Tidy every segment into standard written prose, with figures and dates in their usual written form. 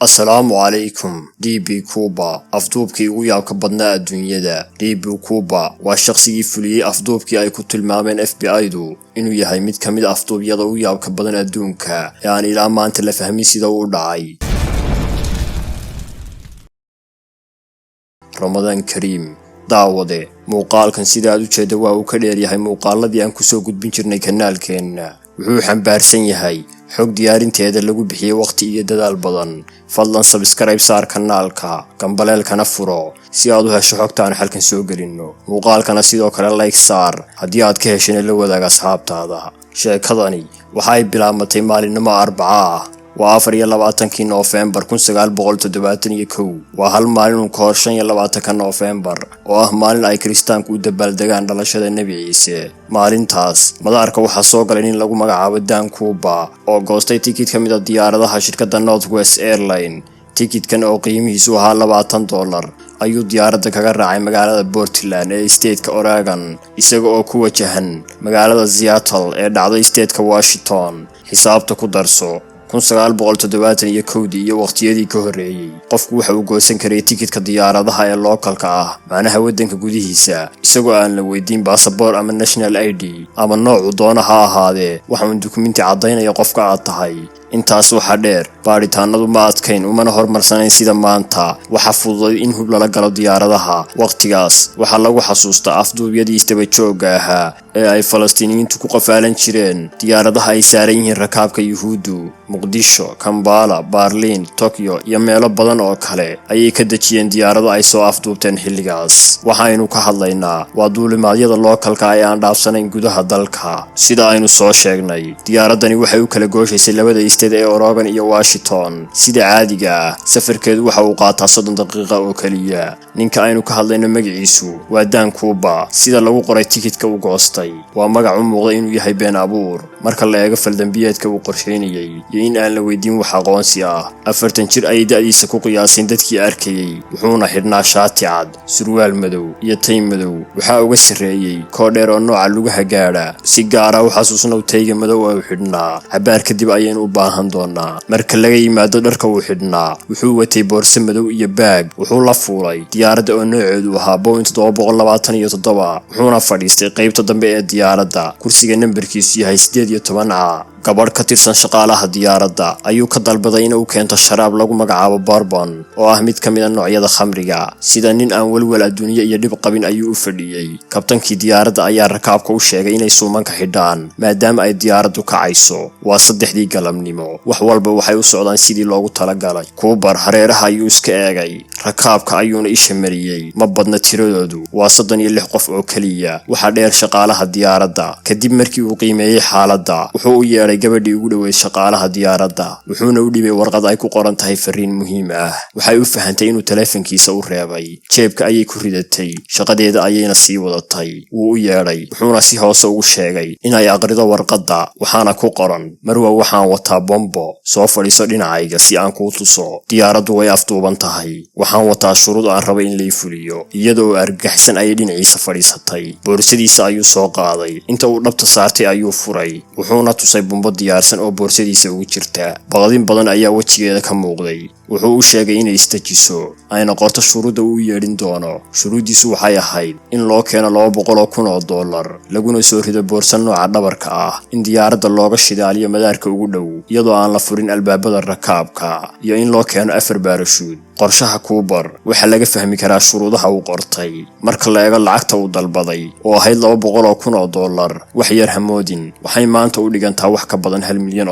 السلام عليكم DB كوبا أفضوبكي ويا كبدنا الدنيا DB كوبا والشخصي فلي أفضوبكي أي كنت المامين FBI دو إنه يهي ميد كميد أفضوب يدا ويا كبدنا الدنيا يعني لا ما أنت اللي فهمي سيدا وداعي رمضان كريم daawade muuqaalkan sida aad u jeedo waa uu ka dheer yahay muuqaaladii aan ku soo gudbin jirnay kanaalkeena wuxuu xambaarsan yahay xog diyaarinteeda lagu bixiyay waqti iyo dadaal badan fadlan subscribe saar kanaalka gambaleelkana furo si aad u hesho xogta aan halkan soo gelino muuqaalkana sidoo kale like saar haddii aad ka heshay la wadaag asxaabtaada sheekadani waxay bilaabmatay maalinimo Arbaca waa 24 November 1971 waa hal maalin ka hor 25 November oo ah maalin ay Kiristaanku u dabaaldegaan dhalashada Nabi Ciise maalintaas madaarka waxa soo galay in lagu magacaabo Dan Kuba oo goostay tikid kamid ah diyaaradaha shirkadda Northwest Airlines tikidkan oo qiimihiisu ahaa $20 ayuu diyaaradda kaga raacay magaalada Portland ee stateka Oregon isaga oo ku wajahan magaalada Seattle ee dhacday stateka Washington xisaabta ku darso 1971 iyo waqtiyadii ka horeeyay qofku waxa uu goosan karay tikidka diyaaradaha ee localka ah macnaha wadanka gudihiisa isagoo aan la weydiin passport ama national ID ama nooc doona ha ahaadee waxa uu dukumeenti cadeynaya qofka aad tahay intaas waxa dheer baaritaanadu ma adkayn umana hormarsanayn sida maanta waxa fududay in hub lala galo diyaaradaha waqtigaas waxa lagu xasuustaa afduubyadii istaba jooga ahaa ee ay Falastiiniyiintu ku qafaalan jireen diyaaradaha ay saaran yihiin rakaabka Yuhuuddu Muqdisho Kampala Berlin Tokyo iyo meelo badan oo kale ayay ka dajiyeen diyaarado ay soo afduubteen xilligaas waxaanu ka hadlaynaa waa duulimaadyada localka ay aan dhaafsanayn gudaha dalka sida aynu soo sheegnay diyaaradani waxay u kala gooshaysay labada ee Oregon iyo Washington sida caadiga ah safarkeedu waxa uu qaataa 30 daqiiqo oo kaliya ninka aynu ka hadlayno magaciisu waa Dan Kuba sida lagu qoray tikidka uu goostay waa magac u muuqda inuu yahay been abuur marka la eego faldambiyeedka uu qorsheynayay iyo in aan la weydiin wax aqoonsi ah 40 jir ay da'diisa ku qiyaaseen dadkii arkayay wuxuuna xidhnaa shaati cad surwaal madow iyo tay madow waxa uga sareeyay koodheer oo nooca lugaha gaadha si gaar ah u xasuusnaa tayga madow oo xidhnaa habaar kadib ayaynu marka laga yimaado dharka uu xidhnaa wuxuu watay boorso madow iyo baag wuxuu la fuulay diyaaradda oo nooceedu ahaa Boeing 727 wuxuuna fadhiistay qaybta dambe ee diyaaradda kursiga nambarkiisu yahay 18 gabadh ka tirsan shaqaalaha diyaaradda ayuu ka dalbaday inuu keento sharaab lagu magacaabo bourbon oo ah mid kamid ah noocyada khamriga sida nin aan walwal adduunyo iyo dhib qabin ayuu u fadhiyay kabtankii diyaaradda ayaa rakaabka u sheegay inay suumanka xidhaan maadaama ay diyaaraddu kacayso waa 3 galabnimo wax walba waxay u socdaan sidii loogu talagalay Kubar hareeraha ayuu iska eegay rakaabka ayuuna isha mariyay ma badna tiradoodu waa 36 qof oo kaliya waxa dheer shaqaalaha diyaaradda kadib markii uu qiimeeyay xaaladda wuxuu u yeeray gabadhii ugu dhaweyd shaqaalaha diyaaradda wuxuuna u dhibay warqad ay ku qoran tahay fariin muhiim ah waxay u fahantay inuu taleefankiisa u reebay jeebka ayay ku ridatay shaqadeeda ayayna sii wadatay wuu u yeeray wuxuuna si hoose ugu sheegay inay aqrido warqadda waxaana ku qoran marwa waxaan wataa bombo soo fadhiiso dhinacayga si aan kuu tuso diyaaraddu way afduuban tahay waxaan wataa shuruud aan rabo in la fuliyo iyadoo argagaxsan ay dhinaciisa fadhiisatay boorsadiisa ayuu soo qaaday inta uu dhabta saartay ayuu furay wuxuuna tusay bombo diyaarsan oo boorsadiisa ugu jirta baqdin badan ayaa wajigeeda ka muuqday wuxuu u sheegay inay istajiso ayna qorto shuruudda uu yeedhin doono shuruudiisu waxay ahayd in loo keeno $200,000 laguna soo rido boorso nooca dhabarka ah in diyaaradda looga shidaaliyo madaarka ugu dhow iyadoo aan la furin albaabada rakaabka iyo in loo keeno 4 baarashuud qorshaha Kubar waxa laga fahmi karaa shuruudaha uu qortay marka la eego lacagta uu dalbaday oo ahayd $200,000 wax yar hamoodin waxay maanta u dhigantaa wax ka badan $1 milyan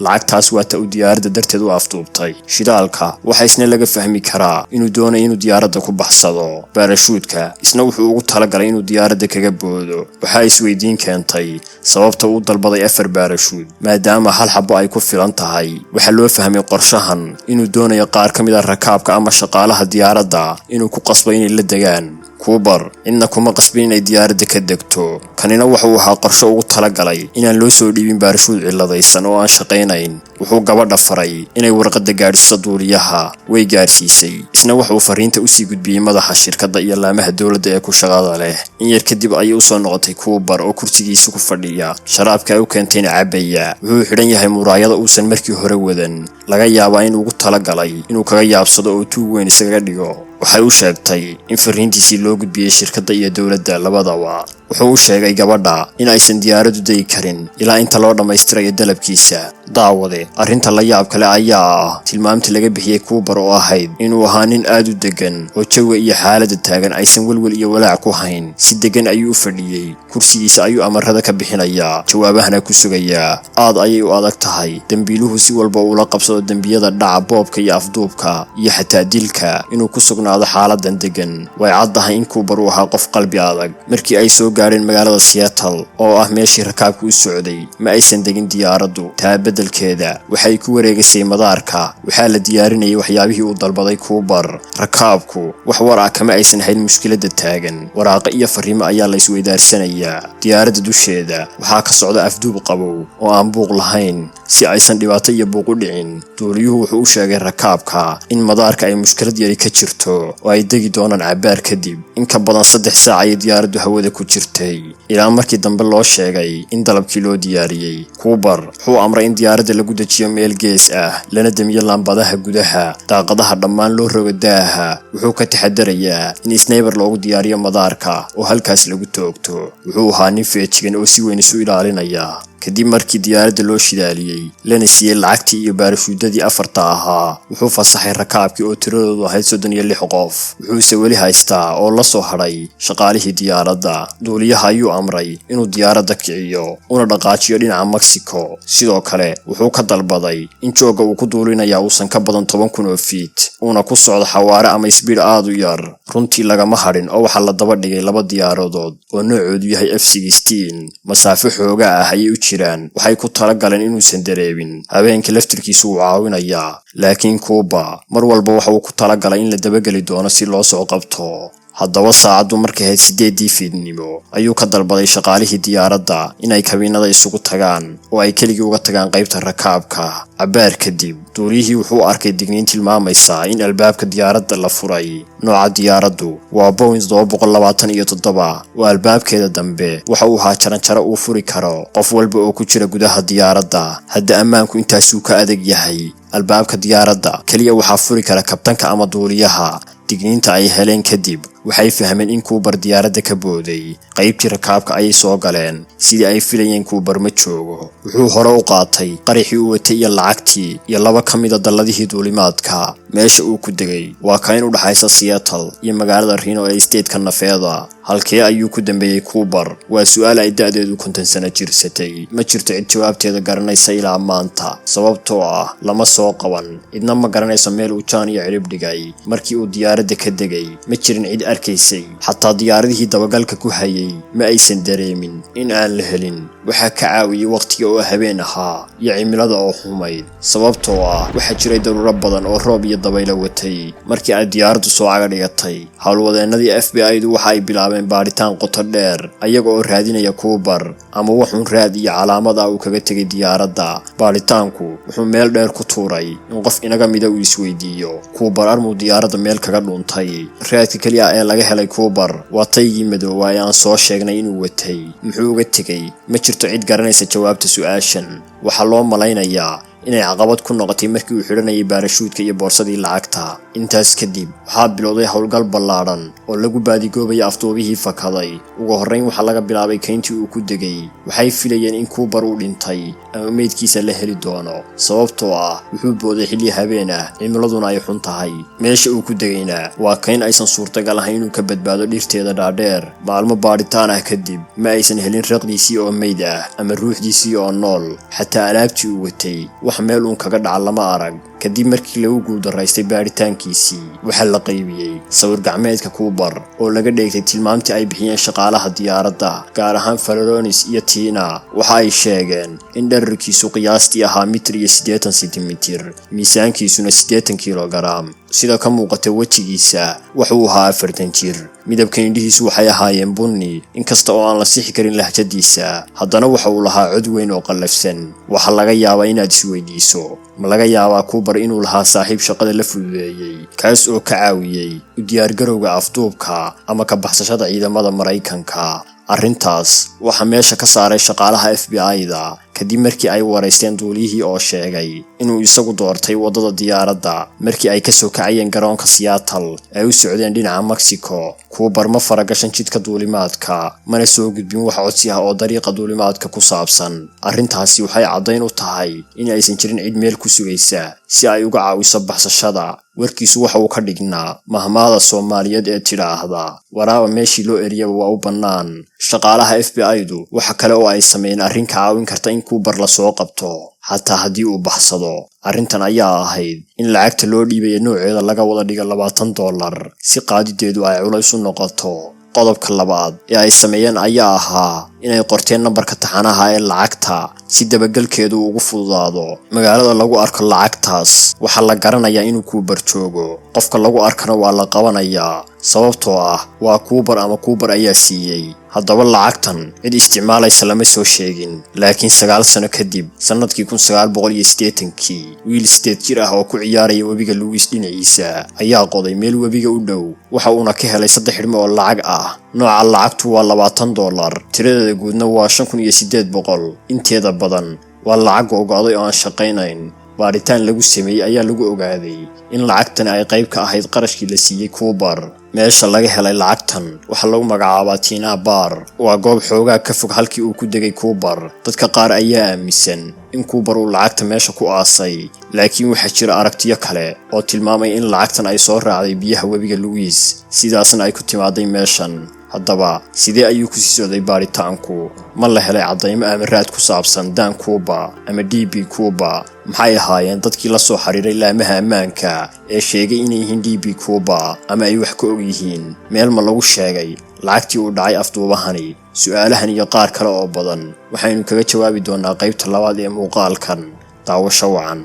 lacagtaas waa ta uu diyaaradda darteed u afduubtay shidaalka waxa isna laga fahmi karaa inuu doonayo inuu diyaaradda ku baxsado baarashuudka isna wuxuu ugu talagalay inuu diyaaradda kaga boodo waxa isweydiin keentay sababta uu dalbaday 4 baarashuud maadaama hal xabo ay ku filan tahay waxa loo fahmay qorshahan inuu doonayo qaar kamid ah rakaabka ama shaqaalaha diyaaradda inuu ku qasbo inay la degaan Cooper inna kuma qasbin inay diyaaradda ka degto. Kanina wuxuu ahaa qorshe ugu talagalay inaan loo soo dhiibin baarashuud ciladaysan oo aan shaqaynayn. Wuxuu gabadha faray inay warqadda gaadhsiiso duuliyaha. Way gaadhsiisay. Isna wuxuu fariinta u sii gudbiyay madaxa shirkadda iyo laamaha dawladda ee ku shaqada leh. In yar kadib ayay u soo noqotay Cooper oo kursigiisa ku fadhiya. Sharaabka ay u keentayna cabaya. Wuxuu xidhan yahay muraayada uusan markii hore wadan. Laga yaabaa inuu ugu talagalay inuu kaga yaabsado oo tuug weyn isaga dhigo. Waxay u sheegtay in fariintiisii loo gudbiyay shirkadda iyo dawladda labadaba. Wuxuu u sheegay gabadha in aysan diyaaraddu degi karin ilaa inta loo dhammaystirayo dalabkiisa. Daawade, arrinta la yaab kale ayaa ah tilmaamtii laga bixiyay Cooper oo ahayd inuu ahaa nin aad u degan oo jawiga iyo xaaladda taagan aysan welwel iyo walaac ku hayn. Si degan ayuu u fadhiyay. Kursigiisa ayuu amarada ka bixinayaa, jawaabahana ku sugayaa. Aad ayay u adag tahay dambiiluhu si walba ula qabsado dambiyada dhaca, boobka iyo afduubka iyo xataa dilka inuu ku sugnaado xaaladan degan. Way caddahay in Cooper uu ahaa qof qalbi adag. Markii ay soo gaareen magaalada Seattle oo ah meeshii rakaabku u socday, ma aysan degin diyaaraddu. Beddelkeeda waxay ku wareegisay madaarka. Waxaa la diyaarinayay waxyaabihii uu dalbaday Cooper. Rakaabku wax war ah kama aysan hayn mushkiladda taagan. Waraaqo iyo fariimo ayaa la isweydaarsanayaa. Diyaaradda dusheeda waxaa ka socda afduub qabow oo aan buuq lahayn si aysan dhibaato iyo buuq u dhicin. Duuliyuhu wuxuu u sheegay rakaabka in madaarka ay mushkilad yari ka jirto oo ay degi doonaan cabaar kadib. In ka badan 3 saac ayay diyaaraddu hawada ku jirtay ilaa markii dambe loo sheegay in dalabkii loo diyaariyay. Cooper wuxuu amray in diyaaradda lagu dejiyo meel gees ah, lana damiyo laambadaha gudaha, daaqadaha dhammaan loo rogo daaha. Wuxuu ka taxadarayaa in sniper loogu diyaariyo madaarka oo halkaas lagu toogto. Wuxuu ahaa nin feejigan oo si weyn isu ilaalinaya. kadib markii diyaaradda loo shidaaliyay lana siiyay lacagtii iyo baarashuudadii 4 ahaa. Wuxuu fasaxay rakaabkii oo tiradoodu ahayd 36 qof. wuxuuse weli haystaa oo la soo hadhay shaqaalihii diyaaradda. Duuliyaha ayuu amray inuu diyaaradda kiciyo una dhaqaajiyo dhinaca Mexico. Sidoo kale wuxuu ka dalbaday in jooga uu ku duulinayaa uusan ka badan 10,000 oo feet una ku socdo xawaare ama speed aad u yar. Runtii lagama hadhin oo waxa la daba dhigay 2 diyaaradood oo noocoodu yahay F-16. masaafo xooga ah ayay u jiraan. Waxay ku talagaleen inuusan dareebin. Habeenkii laftirkiisu uu caawinayaa, laakiin Cooper mar walba waxa uu ku talagalay in la dabageli doono si loo soo qabto. haddaba saacadu markay ahayd 8 fiidnimo ayuu ka dalbaday shaqaalihii diyaaradda inay kabiinada isugu tagaan oo ay keligii uga tagaan qaybta rakaabka. cabaar kadib duuliyihii wuxuu arkay digniin tilmaamaysa in albaabka diyaaradda la furay. nooca diyaaraddu waa Boeing 727 oo albaabkeeda dambe waxa uu ahaa jaranjaro uu furi karo qof walba oo ku jira gudaha diyaaradda. hadda ammaanku intaasuu ka adag yahay. albaabka diyaaradda kaliya waxaa furi kara kabtanka ama duuliyaha. digniinta ay heleen kadib waxay fahmeen in Cooper diyaaradda ka booday. qaybtii rakaabka ayay soo galeen sidii ay filayeen Cooper ma joogo. wuxuu hore u qaatay qarixii uu watay iyo lacagtii iyo 2 ka mid ah dalladihii duulimaadka. meesha uu ku degay waa kayn u dhaxaysa Seattle iyo magaalada Reno ee state-ka Nevada. halkee ayuu ku dambeeyay Cooper? waa su'aal ay da'deedu 50 sano jirsatay. ma jirto cid jawaabteeda garanaysa ilaa maanta, sababtoo ah lama soo qaban. cidna ma garanayso meel uu jaan iyo cirib dhigay markii uu diyaaradda ka degay. ma jirin cid arkaysay. xataa diyaaradihii dabagalka ku hayay ma aysan dareemin in aan la helin. waxaa ka caawiyay waqtiga oo habeen ahaa iyo cimilada oo xumayd, sababtoo ah waxaa jiray daruuro badan oo roob iyo dabaylo watay. markii ay diyaaraddu soo caga dhigatay, howlwadeennadii FBI-du waxa ay bilaabeen baaritaan qoto dheer ayaga oo raadinaya Cooper ama wuxuun raad iyo calaamada uu kaga tegay diyaaradda. baaritaanku wuxuu meel dheer ku tuuray in qof inaga mida uu isweydiiyo Cooper armuu diyaaradda meel kaga dhuntay. raadka kaliya ee laga helay Cooper waa taygii madoowa ee aan soo sheegnay inuu watay. muxuu uga tegay? ma jirto cid garanaysa jawaabta su'aashan. waxaa loo malaynayaa inay caqabad ku noqotay markii uu xidhanayay baarashuudka iyo boorsadii lacagta. intaas kadib waxaa bilowday howlgal ballaadhan oo lagu baadigoobayay afduubihii fakaday. ugu horrayn waxaa laga bilaabay kayntii uu ku degay. waxay filayeen in Cooper uu dhintay ama meydkiisa la heli doono, sababtoo ah wuxuu booday xilli habeen ah, cimiladuna ay xun tahay. meesha uu ku degayna waa kayn aysan suurtagal ahayn inuu ka badbaado dhirteeda dhaadheer. maalmo baadhitaan ah kadib ma aysan helin raqdiisii oo meyd ah ama ruuxdiisii oo nool. xataa alaabtii uu watay meel uun kaga dhaca lama arag. kadib markii lagu guuldaraystay baaritaankiisii waxaa la qaybiyey sawir gacmeedka Cooper oo laga dheegtay tilmaamtii ay bixiyeen shaqaalaha diyaaradda gaar ahaan Falonis iyo Tina. waxa ay sheegeen in dhererkiisu qiyaastii ahaa 1.80 sentimitir miisaankiisuna 80 kilogram. sida ka muuqata wejigiisa wuxuu ahaa 40 jir. midabka indhihiisu waxay ahaayeen bunni inkasta oo aan la sixi karin lahjadiisa, haddana waxa uu lahaa cod weyn oo qallafsan. waxa laga yaabaa inaad isweydiiso, ma laga yaabaa Cooper inuu lahaa saaxiib shaqada la fududeeyay kaas oo ka caawiyey u diyaargarowga afduubka ama ka baxsashada ciidamada Maraykanka? arrintaas waxa meesha ka saaray shaqaalaha FBI-da kadib markii ay wareysteen duuliyihii oo sheegay inuu isagu doortay wadada diyaaradda markii ay ka soo kacayeen garoonka Seattle ay u socdeen dhinaca Mexico. Cooper ma faragashan jidka duulimaadka, mana soo gudbin wax codsi ah oo dariiqa duulimaadka ku saabsan. arrintaasi waxay caddayn u tahay in aysan jirin cid meel ku sugaysa si ay uga caawiso baxsashada. warkiisu waxa uu ka dhignaa mahmaada Soomaaliyeed ee tidhaahda waraaba meeshii loo eriyaba waa u bannaan. shaqaalaha FBI-du waxa kale oo ay sameeyeen arrin ka caawin karta in Cooper la soo qabto xataa haddii uu baxsado. arrintan ayaa ahayd in lacagta loo dhiibay nooceeda laga wada dhigo $20 si qaadideedu ay culays u noqoto. qodobka labaad ee ay sameeyeen ayaa ahaa inay qorteen nambarka taxanaha ee lacagta si dabagalkeedu ugu fududaado. magaalada lagu arko lacagtaas waxaa la garanayaa inuu Cooper joogo, qofka lagu arkana waa la qabanayaa sababtoo ah waa Cooper ama Cooper ayaa siiyey. haddaba lacagtan cid isticmaalaysa lama soo sheegin, laakiin 9 sano kadib sanadkii 1980 wiil 8 jir ah oo ku ciyaaraya webiga Louis dhinaciisa ayaa qoday meel webiga u dhow. waxa uuna ka helay 3 xidhmo oo lacag ah. nooca lacagtu waa $20, tiradeeda guudna waa 5,800. inteeda badan waa lacag go'go'day oo aan shaqaynayn. baaritaan lagu sameeyay ayaa lagu ogaaday in lacagtan ay qayb ka ahayd qarashkii la siiyey Cooper. meesha laga helay lacagtan waxa lagu magacaabaa Tina Bar. waa goob xoogaa ka fog halkii uu ku degay Cooper. dadka qaar ayaa aaminsan in Cooper uu lacagta meesha ku aasay, laakiin waxaa jira aragtiyo kale oo tilmaamay in lacagtan ay soo raacday biyaha webiga Louis sidaasna ay ku timaaday meeshan. haddaba sidee ayuu ku sii socday baaritaanku? ma la helay caddaymo ama raad ku saabsan Dan Cooper ama DB Cooper? maxay ahaayeen dadkii la soo xiriiray laamaha ammaanka ee sheegay inay yihiin DB Cooper ama ay wax ka og yihiin? meel ma lagu sheegay lacagtii uu dhacay afduubahani? su'aalahan iyo qaar kale oo badan waxaynu kaga jawaabi doonaa qaybta labaad ee muuqaalkan. daawasho wacan.